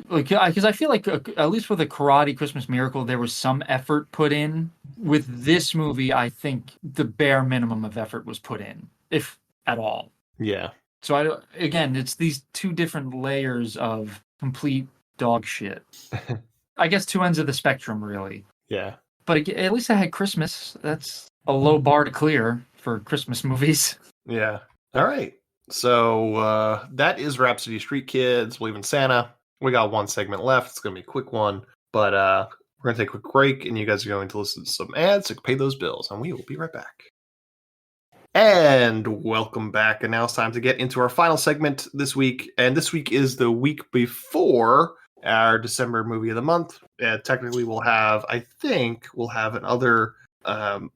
like, because I feel like at least with a Karate Christmas Miracle, there was some effort put in. With this movie, I think the bare minimum of effort was put in, if at all. Yeah. So again, it's these 2 different layers of complete dog shit. I guess 2 ends of the spectrum, really. Yeah. But at least I had Christmas. That's a low bar to clear for Christmas movies. Yeah. All right. So that is Rapsittie Street Kids, Believe in Santa. We got one segment left. It's going to be a quick one, but we're going to take a quick break, and you guys are going to listen to some ads to pay those bills, and we will be right back. And welcome back. And now it's time to get into our final segment this week. And this week is the week before our December movie of the month. Technically, we'll have another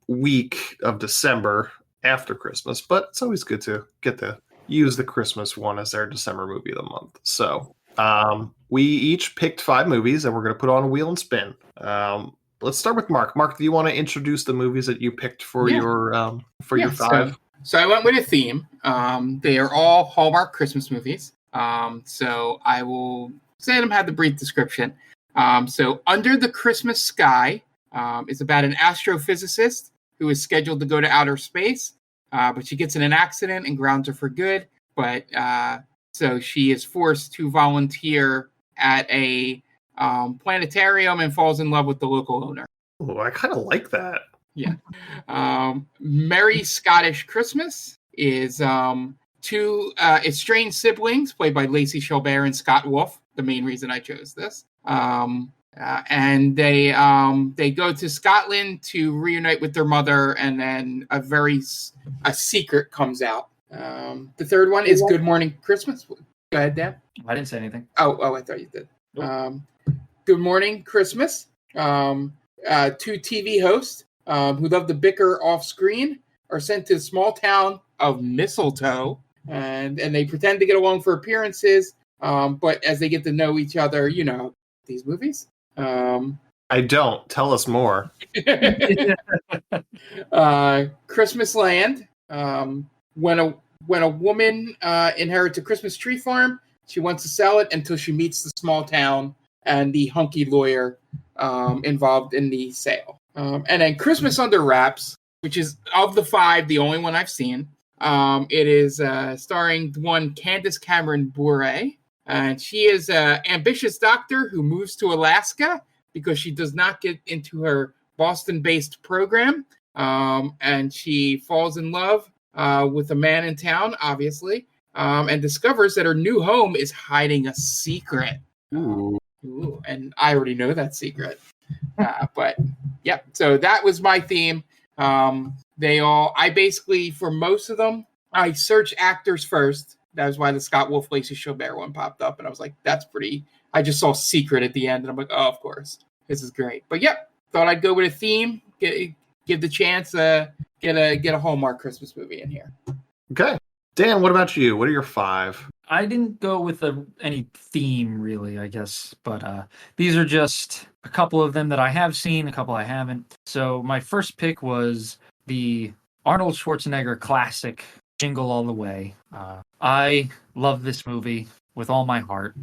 week of December after Christmas, but it's always good to get to use the Christmas one as our December movie of the month. So we each picked 5 movies, and we're going to put on a wheel and spin. Let's start with Mark. Mark, do you want to introduce the movies that you picked for your 5? So I went with a theme. They are all Hallmark Christmas movies. So I will say them have the brief description. So Under the Christmas Sky is about an astrophysicist who is scheduled to go to outer space, but she gets in an accident and grounds her for good. But so she is forced to volunteer at a planetarium and falls in love with the local owner. Oh, I kind of like that. Yeah. Merry Scottish Christmas is 2 estranged siblings played by Lacey Chabert and Scott Wolf. The main reason I chose this. And they go to Scotland to reunite with their mother, and then a secret comes out. The third one is Good Morning Christmas. Go ahead, Dan. I didn't say anything. Oh, I thought you did. Nope. Good Morning Christmas. 2 TV hosts who love to bicker off screen are sent to the small town of Mistletoe, and they pretend to get along for appearances. But as they get to know each other, these movies. I don't. Tell us more. Christmas Land. When a woman inherits a Christmas tree farm, she wants to sell it until she meets the small town and the hunky lawyer involved in the sale. And then Christmas Under Wraps, which is, of the 5, the only one I've seen. It is starring one Candace Cameron Bure. And she is an ambitious doctor who moves to Alaska because she does not get into her Boston-based program. And she falls in love with a man in town, obviously, and discovers that her new home is hiding a secret. Ooh, and I already know that secret. But, yep, so that was my theme. I basically, for most of them, I search actors first. That was why the Scott Wolf, Lacey Chabert one popped up, and I was like, that's pretty. I just saw Secret at the end, and I'm like, oh, of course. This is great. But, yep, thought I'd go with a theme, give the chance to get a Hallmark Christmas movie in here. Okay. Dan, what about you? What are your 5? I didn't go with any theme, really, I guess. But these are just a couple of them that I have seen, a couple I haven't. So my first pick was the Arnold Schwarzenegger classic, Jingle All the Way. I love this movie with all my heart,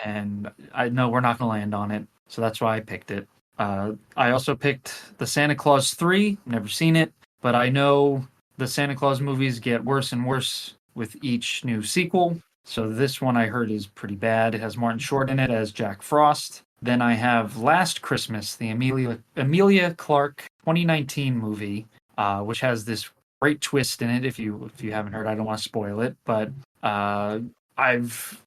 and I know we're not going to land on it, so that's why I picked it. I also picked the Santa Claus 3, never seen it, but I know the Santa Claus movies get worse and worse with each new sequel, so this one I heard is pretty bad. It has Martin Short in it as Jack Frost. Then I have Last Christmas, the Emilia Clarke 2019 movie, which has this great twist in it. If you haven't heard, I don't want to spoil it, but I've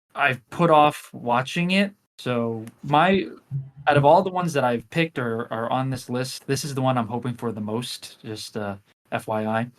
put off watching it. So out of all the ones that I've picked or are on this list, this is the one I'm hoping for the most. Just FYI.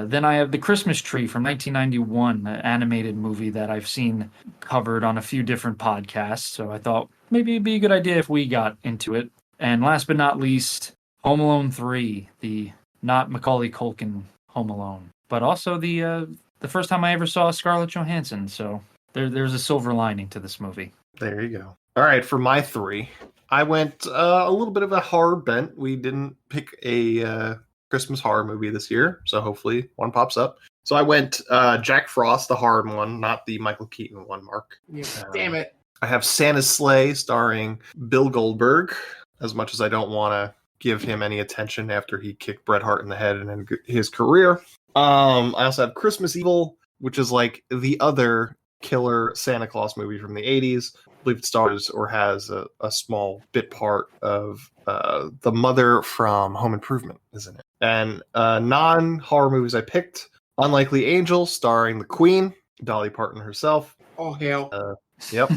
Then I have The Christmas Tree from 1991, an animated movie that I've seen covered on a few different podcasts. So I thought maybe it'd be a good idea if we got into it. And last but not least, Home Alone 3, the not Macaulay Culkin Home Alone, but also the first time I ever saw Scarlett Johansson. So there's a silver lining to this movie. There you go. All right, for my 3, I went a little bit of a horror bent. We didn't pick a Christmas horror movie this year, so hopefully one pops up. So I went Jack Frost, the horror one, not the Michael Keaton one, Mark. Yeah, damn it. I have Santa's Sleigh starring Bill Goldberg, as much as I don't want to give him any attention after he kicked Bret Hart in the head and ended his career. I also have Christmas Evil, which is like the other killer Santa Claus movie from the 80s. I believe it stars or has a small bit part of the mother from Home Improvement, isn't it? And non-horror movies I picked, Unlikely Angel, starring the Queen, Dolly Parton herself. Oh, hell. Yep.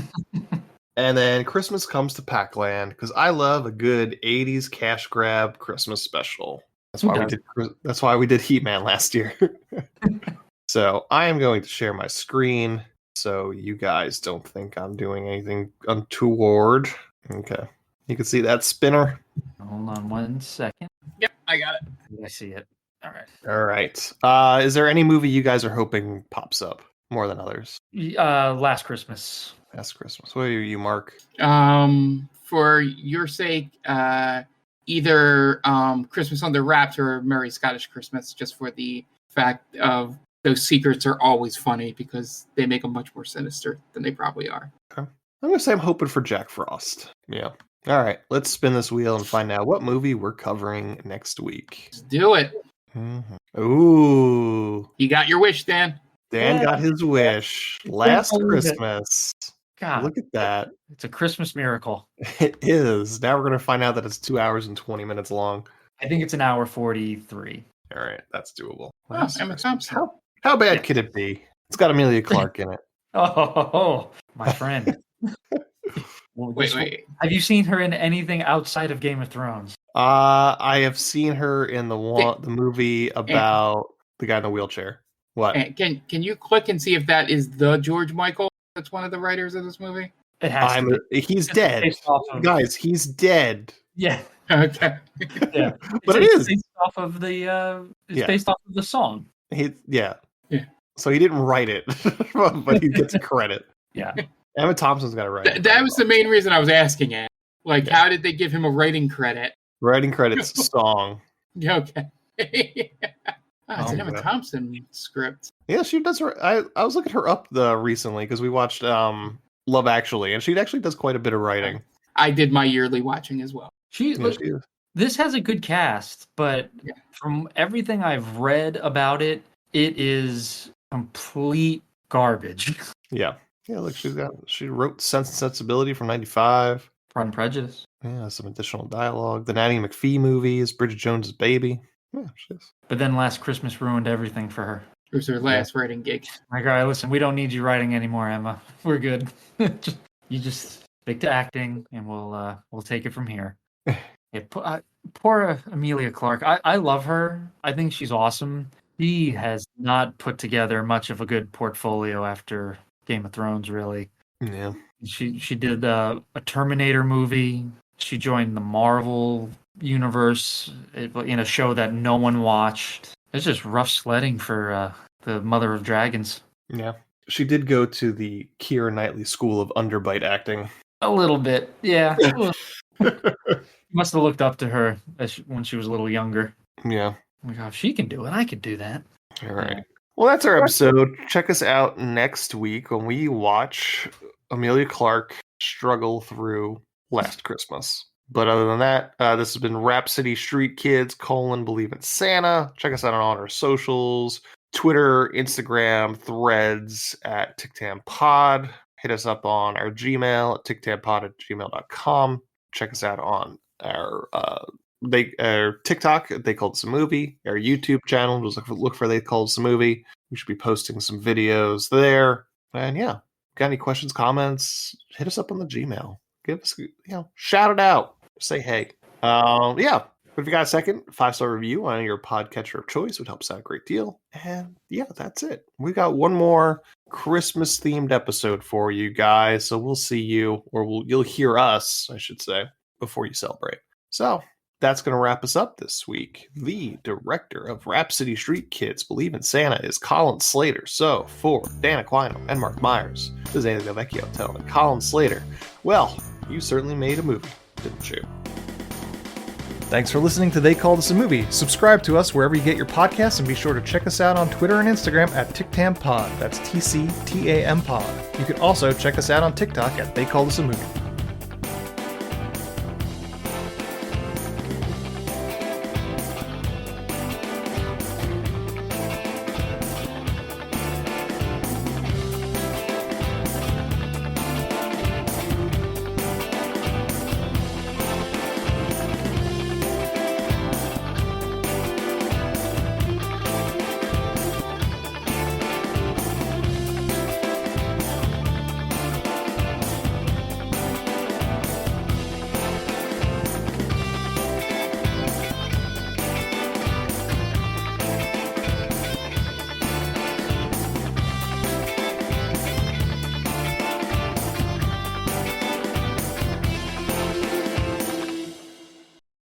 And then Christmas Comes to Pac-Land, because I love a good 80s cash grab Christmas special. That's why we did He-Man last year. So I am going to share my screen so you guys don't think I'm doing anything untoward. Okay. You can see that spinner. Hold on 1 second. Yep, I got it. I see it. All right. All right. Is there any movie you guys are hoping pops up more than others? Last Christmas. Last Christmas. What are you, Mark? For your sake, either Christmas Under Wraps or Merry Scottish Christmas, just for the fact of those secrets are always funny because they make them much more sinister than they probably are. Okay. I'm going to say I'm hoping for Jack Frost. Yeah. All right. Let's spin this wheel and find out what movie we're covering next week. Let's do it. Mm-hmm. Ooh. You got your wish, Dan. Dan got his wish. Last Christmas. God. Look at that. It's a Christmas miracle. It is. Now we're going to find out that it's 2 hours and 20 minutes long. I think it's an hour 43. All right. That's doable. Oh, Emma Thompson. How bad could it be? It's got Emilia Clarke in it. Oh, my friend. Wait. Have you seen her in anything outside of Game of Thrones? I have seen her in the movie about the guy in the wheelchair. What? Can you click and see if that is the George Michael that's one of the writers of this movie? It has to be. He's dead. Guys, he's dead. Yeah. Okay. Yeah. But it's based off of based off of the song. Yeah. So he didn't write it, but he gets credit. Yeah. Emma Thompson's got to write it. That was the main reason I was asking it. Like, how did they give him a writing credit? Writing credits, song. Okay. It's an Emma Thompson script. Yeah, she does. I was looking her up recently because we watched Love Actually, and she actually does quite a bit of writing. I did my yearly watching as well. This has a good cast, but from everything I've read about it, it is complete garbage. Yeah. Yeah, look, she wrote Sense and Sensibility from 95. Pride and Prejudice. Yeah, some additional dialogue. The Nanny McPhee movies, Bridget Jones's Baby. Yeah, she is. But then Last Christmas ruined everything for her. It was her last writing gig. Like, all right, listen, we don't need you writing anymore, Emma. We're good. You just stick to acting, and we'll take it from here. Yeah, poor Emilia Clarke. I love her. I think she's awesome. She has not put together much of a good portfolio after Game of Thrones, really. Yeah. She did a Terminator movie. She joined the Marvel universe in a show that no one watched. It's just rough sledding for the Mother of Dragons. Yeah. She did go to the Keira Knightley School of Underbite Acting. A little bit, yeah. Must have looked up to her when she was a little younger. Yeah. Oh my God, if she can do it, I could do that. All right. Well, that's our episode. Check us out next week when we watch Emilia Clarke struggle through Last Christmas. But other than that, this has been Rapsittie Street Kids, Believe in Santa. Check us out on all our socials, Twitter, Instagram, Threads at TicTamPod. Hit us up on our Gmail at TicTamPod@gmail.com. Check us out on our TikTok, They Called Us a Movie. Our YouTube channel, just look for They Called Us a Movie. We should be posting some videos there. And yeah, got any questions, comments, hit us up on the Gmail. Give us, shout it out. Say hey. Yeah. If you got a second, 5-star review on your podcatcher of choice would help us out a great deal. And yeah, that's it. We got one more Christmas themed episode for you guys. So we'll see you, or you'll hear us, I should say, before you celebrate. So that's going to wrap us up this week. The director of Rapsittie Street Kids, Believe in Santa is Colin Slater. So for Dan Aquino and Mark Myers, this is Andy Delvecchio telling Colin Slater, well, you certainly made a movie, didn't you? Thanks for listening to They Called Us a Movie. Subscribe to us wherever you get your podcasts, and be sure to check us out on Twitter and Instagram at TicTamPod. That's TCTAM Pod. You can also check us out on TikTok at They Called Us a Movie.